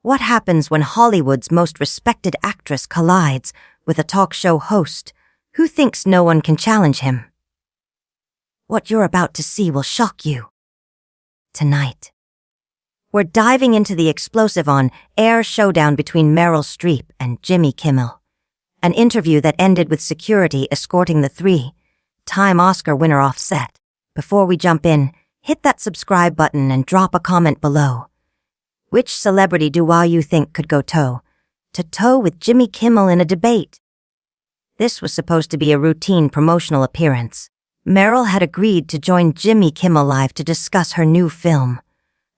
What happens when Hollywood's most respected actress collides with a talk show host who thinks no one can challenge him? What you're about to see will shock you. Tonight, we're diving into the explosive on-air showdown between Meryl Streep and Jimmy Kimmel, an interview that ended with security escorting the three-time Oscar winner off set. Before we jump in, hit that subscribe button and drop a comment below. Which celebrity do you think could go toe-to-toe with Jimmy Kimmel in a debate? This was supposed to be a routine promotional appearance. Meryl had agreed to join Jimmy Kimmel Live to discuss her new film,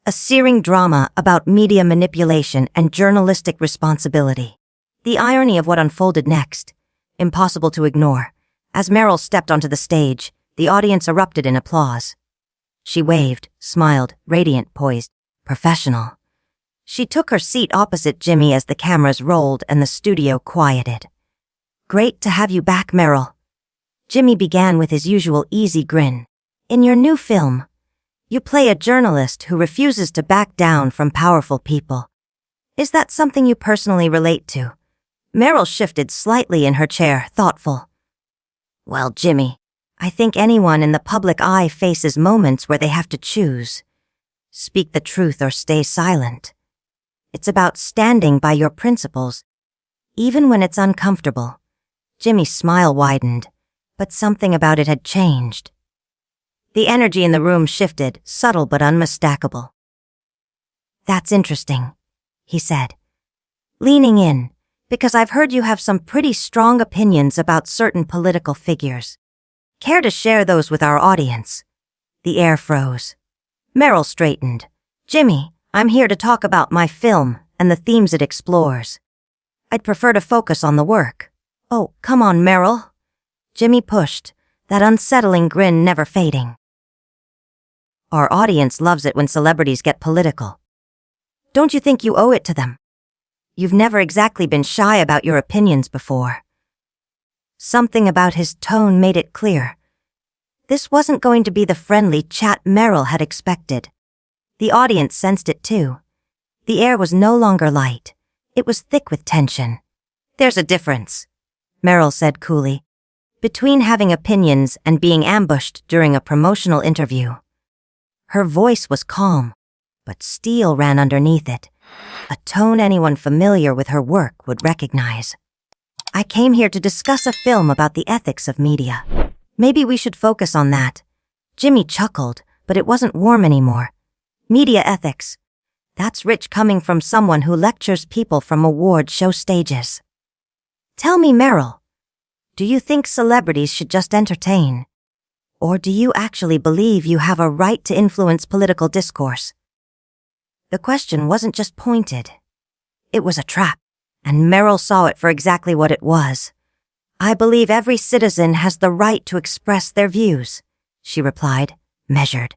a searing drama about media manipulation and journalistic responsibility. The irony of what unfolded next, impossible to ignore. As Meryl stepped onto the stage, the audience erupted in applause. She waved, smiled, radiant, poised, professional. She took her seat opposite Jimmy as the cameras rolled and the studio quieted. "Great to have you back, Meryl." Jimmy began with his usual easy grin. "In your new film, you play a journalist who refuses to back down from powerful people. Is that something you personally relate to?" Meryl shifted slightly in her chair, thoughtful. "Well, Jimmy, I think anyone in the public eye faces moments where they have to choose. Speak the truth or stay silent. It's about standing by your principles, even when it's uncomfortable." Jimmy's smile widened, but something about it had changed. The energy in the room shifted, subtle but unmistakable. "That's interesting," he said, leaning in, "because I've heard you have some pretty strong opinions about certain political figures. Care to share those with our audience?" The air froze. Meryl straightened. "Jimmy, I'm here to talk about my film and the themes it explores. I'd prefer to focus on the work." "Oh, come on, Meryl." Jimmy pushed, that unsettling grin never fading. "Our audience loves it when celebrities get political. Don't you think you owe it to them? You've never exactly been shy about your opinions before." Something about his tone made it clear. This wasn't going to be the friendly chat Meryl had expected. The audience sensed it too. The air was no longer light. It was thick with tension. "There's a difference," Meryl said coolly, "between having opinions and being ambushed during a promotional interview." Her voice was calm, but steel ran underneath it, a tone anyone familiar with her work would recognize. "I came here to discuss a film about the ethics of media. Maybe we should focus on that." Jimmy chuckled, but it wasn't warm anymore. Media ethics. That's rich coming from someone who lectures people from award show stages. "Tell me, Meryl, do you think celebrities should just entertain? Or do you actually believe you have a right to influence political discourse?" The question wasn't just pointed. It was a trap, and Meryl saw it for exactly what it was. "I believe every citizen has the right to express their views," she replied, measured.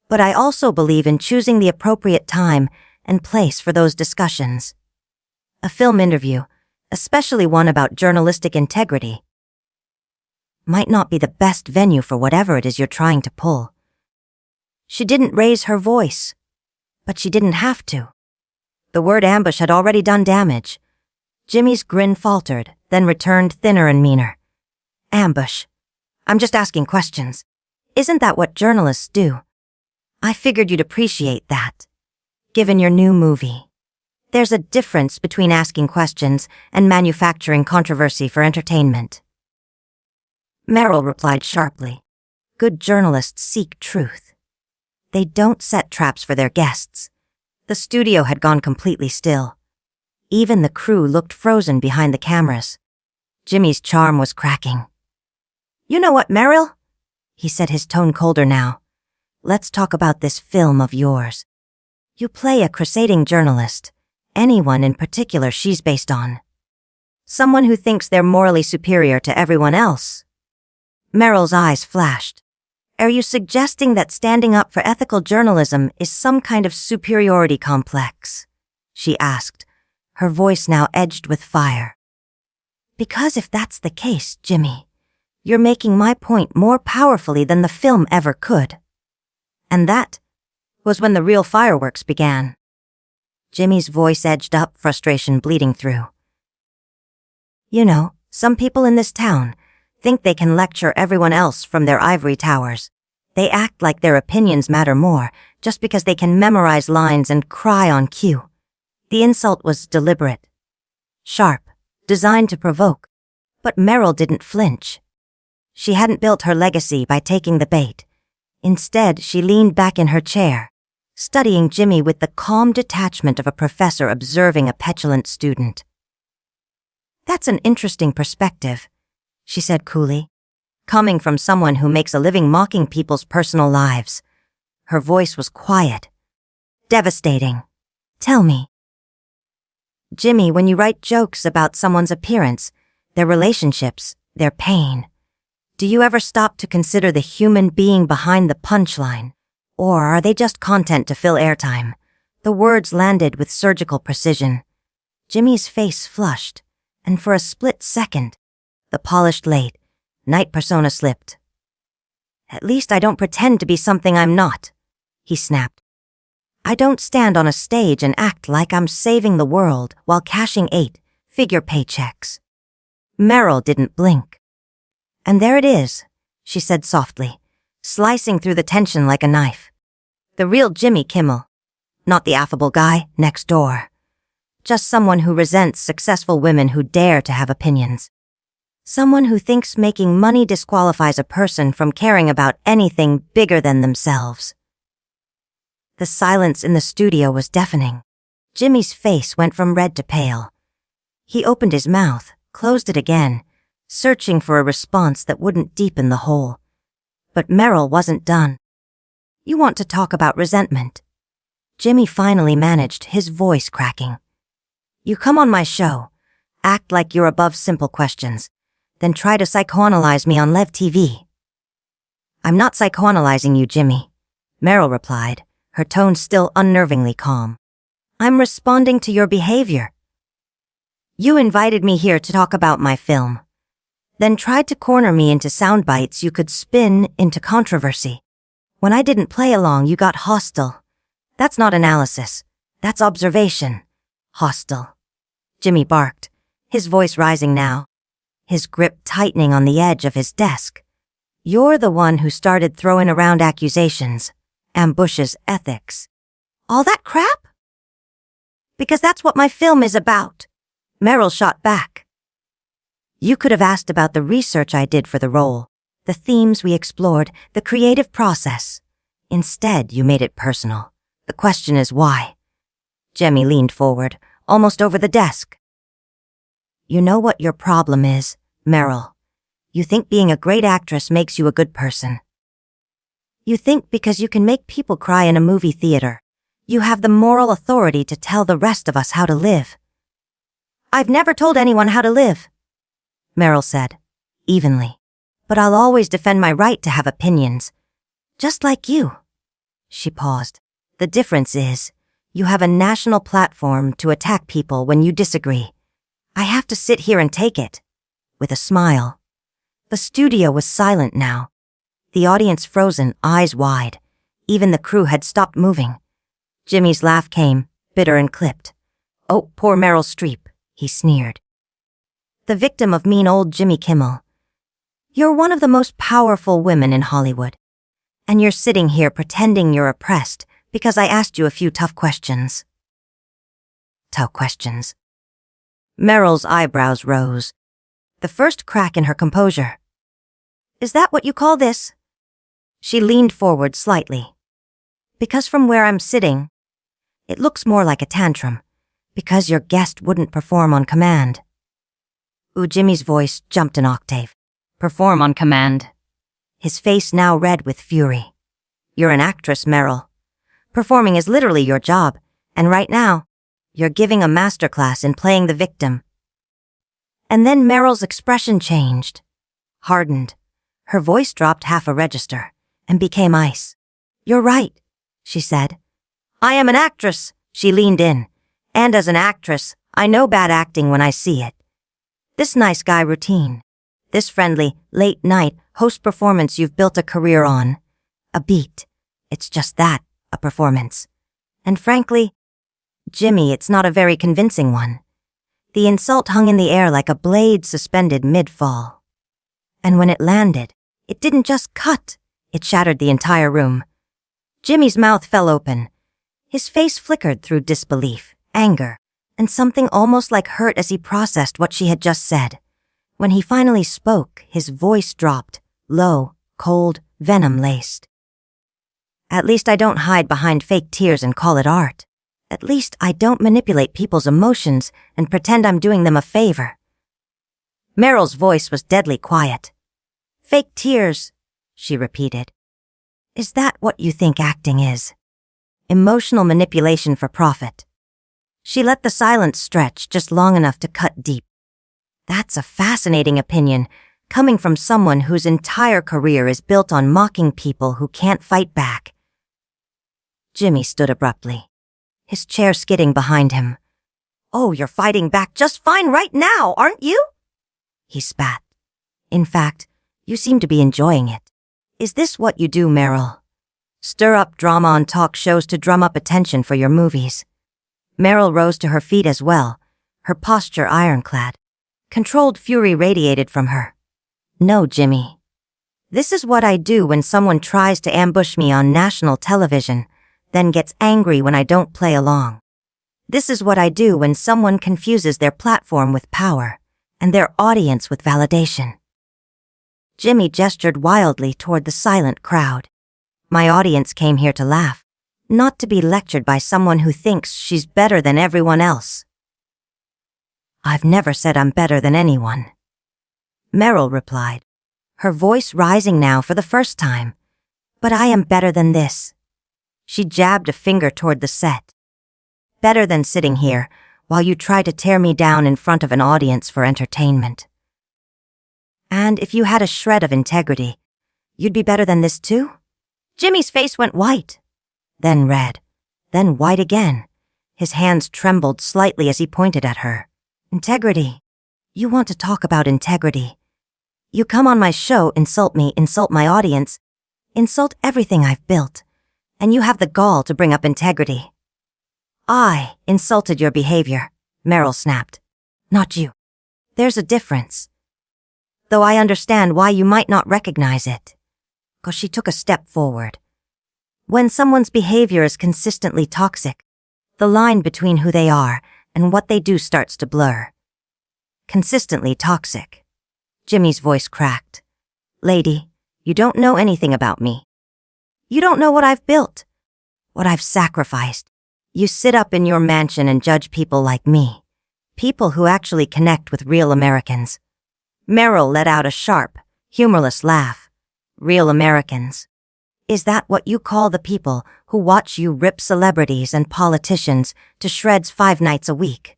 "But I also believe in choosing the appropriate time and place for those discussions. A film interview, especially one about journalistic integrity, might not be the best venue for whatever it is you're trying to pull." She didn't raise her voice, but she didn't have to. The word ambush had already done damage. Jimmy's grin faltered, then returned thinner and meaner. "Ambush. I'm just asking questions. Isn't that what journalists do? I figured you'd appreciate that, given your new movie. There's a difference between asking questions and manufacturing controversy for entertainment." Meryl replied sharply. "Good journalists seek truth. They don't set traps for their guests." The studio had gone completely still. Even the crew looked frozen behind the cameras. Jimmy's charm was cracking. "You know what, Meryl?" he said, his tone colder now. "Let's talk about this film of yours. You play a crusading journalist. Anyone in particular she's based on? Someone who thinks they're morally superior to everyone else?" Meryl's eyes flashed. "Are you suggesting that standing up for ethical journalism is some kind of superiority complex?" she asked, her voice now edged with fire. "Because if that's the case, Jimmy, you're making my point more powerfully than the film ever could." And that was when the real fireworks began. Jimmy's voice edged up, frustration bleeding through. You know, some people in this town think they can lecture everyone else from their ivory towers. They act like their opinions matter more just because they can memorize lines and cry on cue. The insult was deliberate, sharp, designed to provoke. But Meryl didn't flinch. She hadn't built her legacy by taking the bait. Instead, she leaned back in her chair, studying Jimmy with the calm detachment of a professor observing a petulant student. That's an interesting perspective, she said coolly, coming from someone who makes a living mocking people's personal lives. Her voice was quiet, devastating. Tell me. Jimmy, when you write jokes about someone's appearance, their relationships, their pain, do you ever stop to consider the human being behind the punchline? Or are they just content to fill airtime? The words landed with surgical precision. Jimmy's face flushed, and for a split second, the polished night persona slipped. At least I don't pretend to be something I'm not, he snapped. I don't stand on a stage and act like I'm saving the world while cashing 8-figure paychecks. Meryl didn't blink. And there it is, she said softly, slicing through the tension like a knife. The real Jimmy Kimmel, not the affable guy next door. Just someone who resents successful women who dare to have opinions. Someone who thinks making money disqualifies a person from caring about anything bigger than themselves. The silence in the studio was deafening. Jimmy's face went from red to pale. He opened his mouth, closed it again, searching for a response that wouldn't deepen the hole. But Meryl wasn't done. You want to talk about resentment? Jimmy finally managed, his voice cracking. You come on my show, act like you're above simple questions, then try to psychoanalyze me on Lev TV. I'm not psychoanalyzing you, Jimmy, Meryl replied, her tone still unnervingly calm. I'm responding to your behavior. You invited me here to talk about my film, then tried to corner me into sound bites you could spin into controversy. When I didn't play along, you got hostile. That's not analysis. That's observation. Hostile. Jimmy barked, his voice rising now, his grip tightening on the edge of his desk. You're the one who started throwing around accusations, ambushes ethics. All that crap? Because that's what my film is about. Meryl shot back. You could have asked about the research I did for the role, the themes we explored, the creative process. Instead, you made it personal. The question is why? Jimmy leaned forward, almost over the desk. You know what your problem is, Meryl. You think being a great actress makes you a good person. You think because you can make people cry in a movie theater, you have the moral authority to tell the rest of us how to live. I've never told anyone how to live, Meryl said, evenly. But I'll always defend my right to have opinions. Just like you. She paused. The difference is, you have a national platform to attack people when you disagree. I have to sit here and take it. With a smile. The studio was silent now. The audience frozen, eyes wide. Even the crew had stopped moving. Jimmy's laugh came, bitter and clipped. Oh, poor Meryl Streep, he sneered. The victim of mean old Jimmy Kimmel. You're one of the most powerful women in Hollywood. And you're sitting here pretending you're oppressed because I asked you a few tough questions. Tough questions. Meryl's eyebrows rose. The first crack in her composure. Is that what you call this? She leaned forward slightly. Because from where I'm sitting, it looks more like a tantrum. Because your guest wouldn't perform on command. Ooh, Jimmy's voice jumped an octave. Perform on command. His face now red with fury. You're an actress, Meryl. Performing is literally your job, and right now, you're giving a masterclass in playing the victim. And then Meryl's expression changed, hardened. Her voice dropped half a register and became ice. You're right, she said. I am an actress, she leaned in. And as an actress, I know bad acting when I see it. This nice guy routine, this friendly, late-night host performance you've built a career on. A beat. It's just that, a performance. And frankly, Jimmy, it's not a very convincing one. The insult hung in the air like a blade suspended mid-fall. And when it landed, it didn't just cut, it shattered the entire room. Jimmy's mouth fell open. His face flickered through disbelief, anger, and something almost like hurt as he processed what she had just said. When he finally spoke, his voice dropped, low, cold, venom-laced. At least I don't hide behind fake tears and call it art. At least I don't manipulate people's emotions and pretend I'm doing them a favor. Meryl's voice was deadly quiet. Fake tears, she repeated. Is that what you think acting is? Emotional manipulation for profit. She let the silence stretch just long enough to cut deep. That's a fascinating opinion, coming from someone whose entire career is built on mocking people who can't fight back. Jimmy stood abruptly, his chair skidding behind him. Oh, you're fighting back just fine right now, aren't you? He spat. In fact, you seem to be enjoying it. Is this what you do, Meryl? Stir up drama on talk shows to drum up attention for your movies. Meryl rose to her feet as well, her posture ironclad. Controlled fury radiated from her. No, Jimmy. This is what I do when someone tries to ambush me on national television, then gets angry when I don't play along. This is what I do when someone confuses their platform with power and their audience with validation. Jimmy gestured wildly toward the silent crowd. My audience came here to laugh, not to be lectured by someone who thinks she's better than everyone else. I've never said I'm better than anyone, Meryl replied, her voice rising now for the first time. But I am better than this. She jabbed a finger toward the set. Better than sitting here while you try to tear me down in front of an audience for entertainment. And if you had a shred of integrity, you'd be better than this too? Jimmy's face went white, then red, then white again. His hands trembled slightly as he pointed at her. Integrity. You want to talk about integrity. You come on my show, insult me, insult my audience, insult everything I've built, and you have the gall to bring up integrity. I insulted your behavior, Meryl snapped. Not you. There's a difference. Though I understand why you might not recognize it. 'Cause she took a step forward. When someone's behavior is consistently toxic, the line between who they are and what they do starts to blur. Consistently toxic. Jimmy's voice cracked. Lady, you don't know anything about me. You don't know what I've built, what I've sacrificed. You sit up in your mansion and judge people like me, people who actually connect with real Americans. Meryl let out a sharp, humorless laugh. Real Americans. Is that what you call the people who watch you rip celebrities and politicians to shreds 5 nights a week?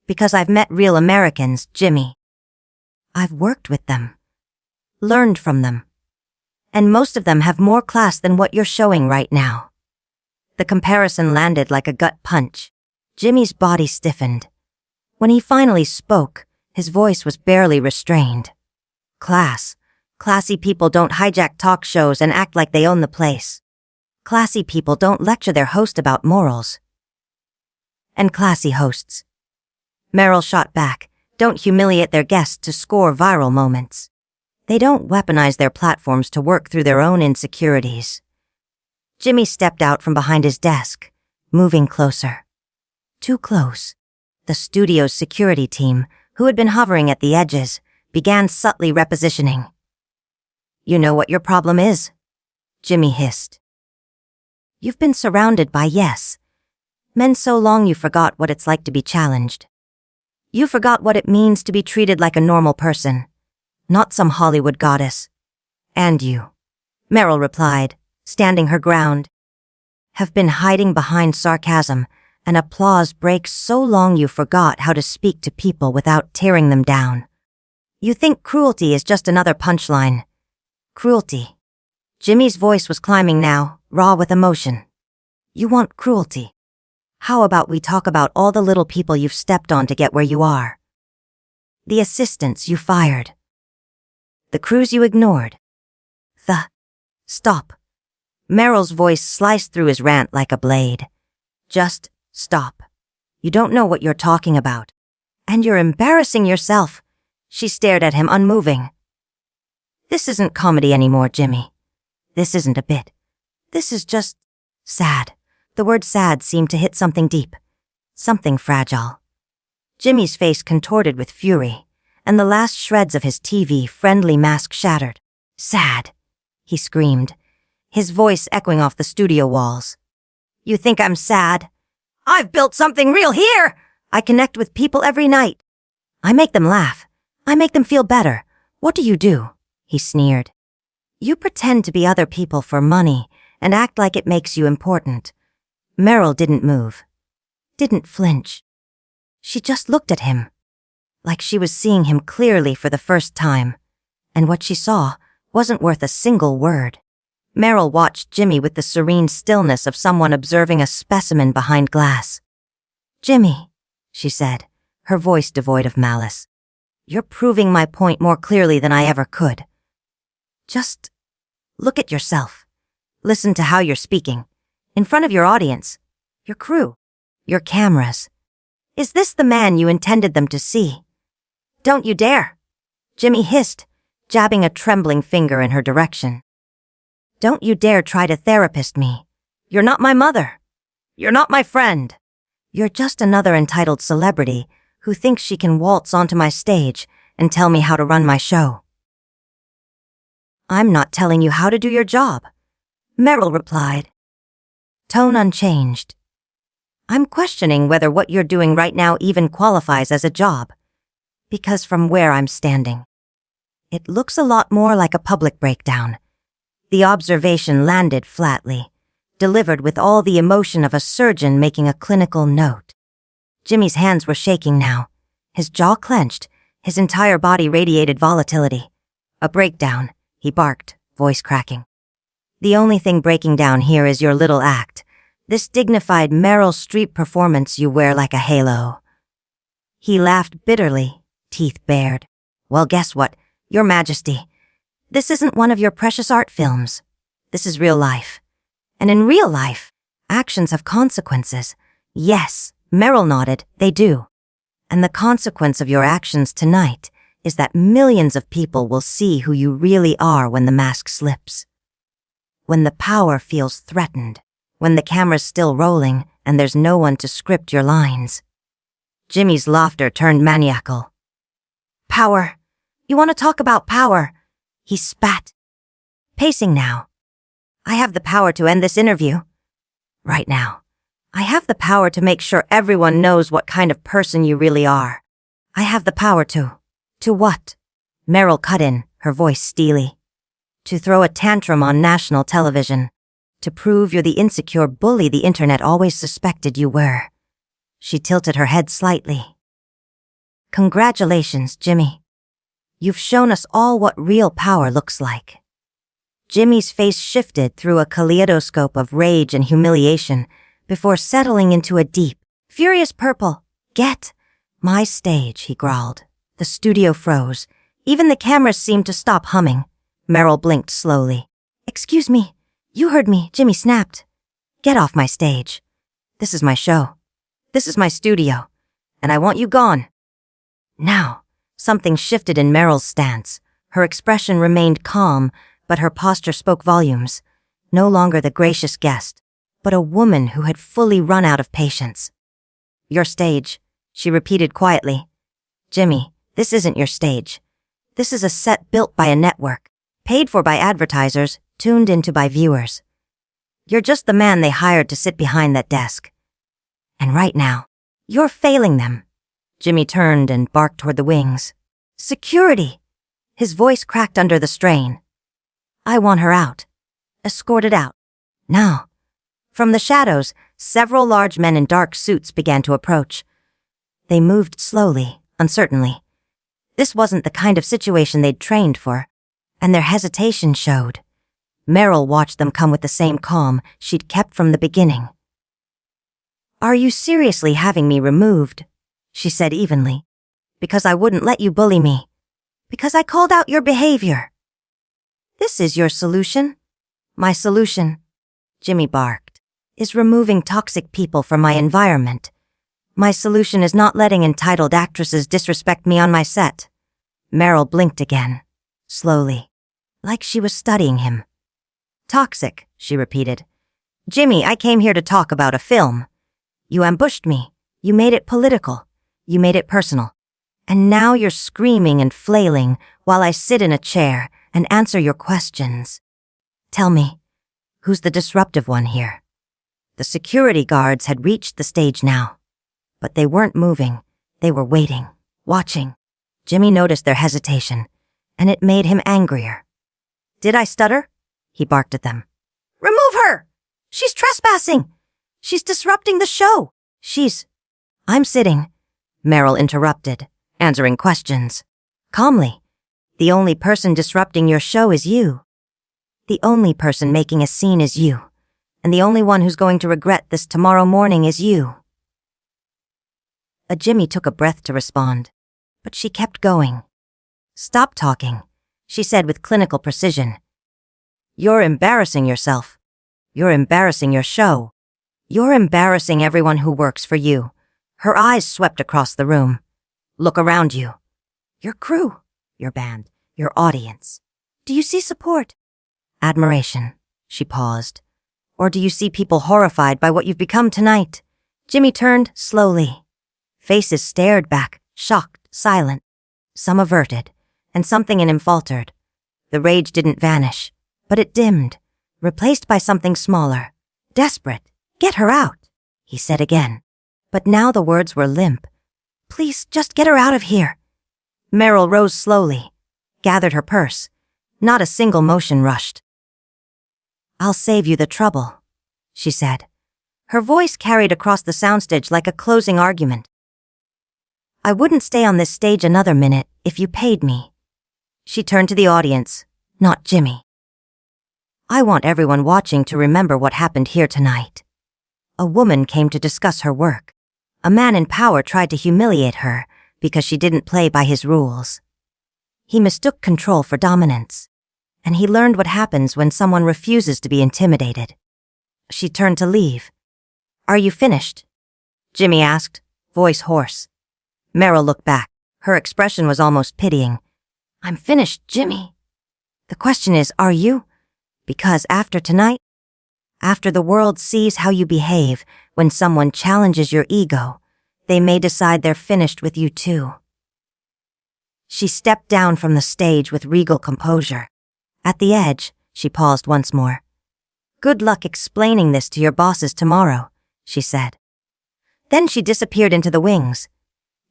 Because I've met real Americans, Jimmy. I've worked with them. Learned from them. And most of them have more class than what you're showing right now. The comparison landed like a gut punch. Jimmy's body stiffened. When he finally spoke, his voice was barely restrained. Class. Classy people don't hijack talk shows and act like they own the place. Classy people don't lecture their host about morals. And classy hosts, Meryl shot back, don't humiliate their guests to score viral moments. They don't weaponize their platforms to work through their own insecurities. Jimmy stepped out from behind his desk, moving closer. Too close. The studio's security team, who had been hovering at the edges, began subtly repositioning. You know what your problem is? Jimmy hissed. You've been surrounded by yes. Men so long you forgot what it's like to be challenged. You forgot what it means to be treated like a normal person, not some Hollywood goddess. And you, Meryl replied, standing her ground, have been hiding behind sarcasm and applause breaks so long you forgot how to speak to people without tearing them down. You think cruelty is just another punchline. Cruelty. Jimmy's voice was climbing now, raw with emotion. You want cruelty. How about we talk about all the little people you've stepped on to get where you are? The assistants you fired. The crews you ignored. Stop. Meryl's voice sliced through his rant like a blade. Just Stop. You don't know what you're talking about. And you're embarrassing yourself. She stared at him, unmoving. This isn't comedy anymore, Jimmy. This isn't a bit. This is just sad. The word sad seemed to hit something deep, something fragile. Jimmy's face contorted with fury, and the last shreds of his TV-friendly mask shattered. Sad, he screamed, his voice echoing off the studio walls. You think I'm sad? I've built something real here! I connect with people every night. I make them laugh. I make them feel better. What do? He sneered. You pretend to be other people for money and act like it makes you important. Meryl didn't move. Didn't flinch. She just looked at him, like she was seeing him clearly for the first time, and what she saw wasn't worth a single word. Meryl watched Jimmy with the serene stillness of someone observing a specimen behind glass. Jimmy, she said, her voice devoid of malice. You're proving my point more clearly than I ever could. Just look at yourself. Listen to how you're speaking. In front of your audience, your crew, your cameras. Is this the man you intended them to see? Don't you dare! Jimmy hissed, jabbing a trembling finger in her direction. Don't you dare try to therapist me. You're not my mother. You're not my friend. You're just another entitled celebrity who thinks she can waltz onto my stage and tell me how to run my show. I'm not telling you how to do your job, Meryl replied, tone unchanged. I'm questioning whether what you're doing right now even qualifies as a job, because from where I'm standing, it looks a lot more like a public breakdown. The observation landed flatly, delivered with all the emotion of a surgeon making a clinical note. Jimmy's hands were shaking now, his jaw clenched, his entire body radiated volatility. A breakdown, he barked, voice cracking. The only thing breaking down here is your little act, this dignified Meryl Streep performance you wear like a halo. He laughed bitterly, teeth bared. Well, guess what, Your Majesty? This isn't one of your precious art films. This is real life. And in real life, actions have consequences. Yes, Meryl nodded, they do. And the consequence of your actions tonight is that millions of people will see who you really are when the mask slips. When the power feels threatened. When the camera's still rolling and there's no one to script your lines. Jimmy's laughter turned maniacal. Power. You want to talk about power? He spat. Pacing now. I have the power to end this interview. Right now. I have the power to make sure everyone knows what kind of person you really are. I have the power to. To what? Meryl cut in, her voice steely. To throw a tantrum on national television. To prove you're the insecure bully the internet always suspected you were. She tilted her head slightly. Congratulations, Jimmy. You've shown us all what real power looks like. Jimmy's face shifted through a kaleidoscope of rage and humiliation before settling into a deep, furious purple. Get my stage, he growled. The studio froze. Even the cameras seemed to stop humming. Meryl blinked slowly. Excuse me. You heard me, Jimmy snapped. Get off my stage. This is my show. This is my studio. And I want you gone. Now, something shifted in Meryl's stance. Her expression remained calm, but her posture spoke volumes. No longer the gracious guest, but a woman who had fully run out of patience. Your stage, she repeated quietly. Jimmy, this isn't your stage. This is a set built by a network, paid for by advertisers, tuned into by viewers. You're just the man they hired to sit behind that desk. And right now, you're failing them. Jimmy turned and barked toward the wings. Security! His voice cracked under the strain. I want her out. Escorted out. Now. From the shadows, several large men in dark suits began to approach. They moved slowly, uncertainly. This wasn't the kind of situation they'd trained for, and their hesitation showed. Meryl watched them come with the same calm she'd kept from the beginning. Are you seriously having me removed? She said evenly. Because I wouldn't let you bully me. Because I called out your behavior. This is your solution? My solution, Jimmy barked. is removing toxic people from my environment. My solution is not letting entitled actresses disrespect me on my set. Meryl blinked again, slowly, like she was studying him. Toxic, she repeated. Jimmy, I came here to talk about a film. You ambushed me. You made it political. You made it personal. And now you're screaming and flailing while I sit in a chair and answer your questions. Tell me, who's the disruptive one here? The security guards had reached the stage now. But they weren't moving. They were waiting, watching. Jimmy noticed their hesitation, and it made him angrier. Did I stutter? He barked at them. Remove her! She's trespassing! She's disrupting the show! I'm sitting, Meryl interrupted, answering questions. Calmly. The only person disrupting your show is you. The only person making a scene is you. And the only one who's going to regret this tomorrow morning is you. Jimmy took a breath to respond, but she kept going. Stop talking, she said with clinical precision. You're embarrassing yourself. You're embarrassing your show. You're embarrassing everyone who works for you. Her eyes swept across the room. Look around you. Your crew, your band, your audience. Do you see support? Admiration, she paused. Or do you see people horrified by what you've become tonight? Jimmy turned slowly. Faces stared back, shocked, silent. Some averted, and something in him faltered. The rage didn't vanish, but it dimmed, replaced by something smaller. Desperate. Get her out, he said again. But now the words were limp. Please, just get her out of here. Meryl rose slowly, gathered her purse. Not a single motion rushed. I'll save you the trouble, she said. Her voice carried across the soundstage like a closing argument. I wouldn't stay on this stage another minute if you paid me. She turned to the audience, not Jimmy. I want everyone watching to remember what happened here tonight. A woman came to discuss her work. A man in power tried to humiliate her because she didn't play by his rules. He mistook control for dominance, and he learned what happens when someone refuses to be intimidated. She turned to leave. Are you finished? Jimmy asked, voice hoarse. Meryl looked back. Her expression was almost pitying. I'm finished, Jimmy. The question is, are you? Because after tonight, after the world sees how you behave when someone challenges your ego, they may decide they're finished with you too. She stepped down from the stage with regal composure. At the edge, she paused once more. Good luck explaining this to your bosses tomorrow, she said. Then she disappeared into the wings,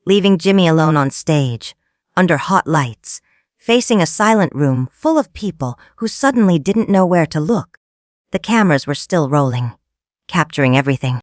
leaving Jimmy alone on stage, under hot lights, facing a silent room full of people who suddenly didn't know where to look. The cameras were still rolling, capturing everything.